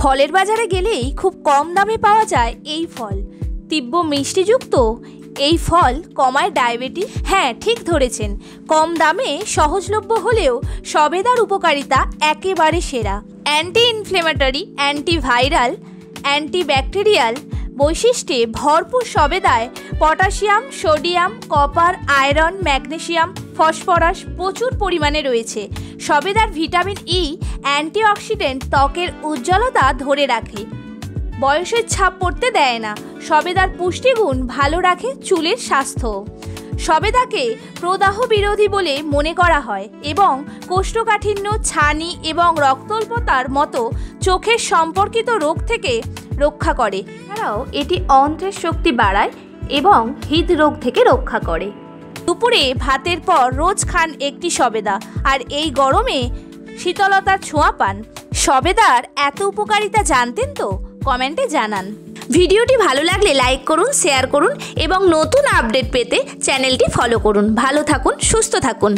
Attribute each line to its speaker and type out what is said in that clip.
Speaker 1: ফলের বাজারে গেলেই খুব কম দামে পাওয়া যায় এই ফল। তীব্র মিষ্টিযুক্ত এই ফল কমায় ডায়াবেটিস। হ্যাঁ, ঠিক ধরেছেন, কম দামে সহজলভ্য হলেও সবেদার উপকারিতা একেবারে সেরা। অ্যান্টি ইনফ্লেমেটরি, অ্যান্টিভাইরাল, অ্যান্টিব্যাকটেরিয়াল বৈশিষ্ট্যে ভরপুর সবেদায় potassium, sodium, copper, iron, magnesium, phosphorus প্রচুর পরিমাণে রয়েছে। সবেদার ভিটামিন ই অ্যান্টিঅক্সিডেন্ট ত্বকের উজ্জ্বলতা ধরে রাখে, বয়সের ছাপ পড়তে দেয় না। সবেদার পুষ্টিগুণ ভালো রাখে চুলের স্বাস্থ্য। সবেদাকে প্রদাহ বিরোধী বলে মনে করা হয় এবং কোষ্ঠকাঠিন্য, ছানি এবং রক্তল্পতার মতো চোখের সম্পর্কিত রোগ থেকে রক্ষা করে। এছাড়াও এটি অন্ত্রের শক্তি বাড়ায় এবং হৃদরোগ থেকে রক্ষা করে। দুপুরে ভাতের পর রোজ খান একটি সবেদা, আর এই গরমে শীতলতার ছোঁয়া পান। সবেদার এত উপকারিতা জানতেন তো? কমেন্টে জানান। ভিডিওটি ভালো লাগলে লাইক করুন, শেয়ার করুন এবং নতুন আপডেট পেতে চ্যানেলটি ফলো করুন। ভালো থাকুন, সুস্থ থাকুন।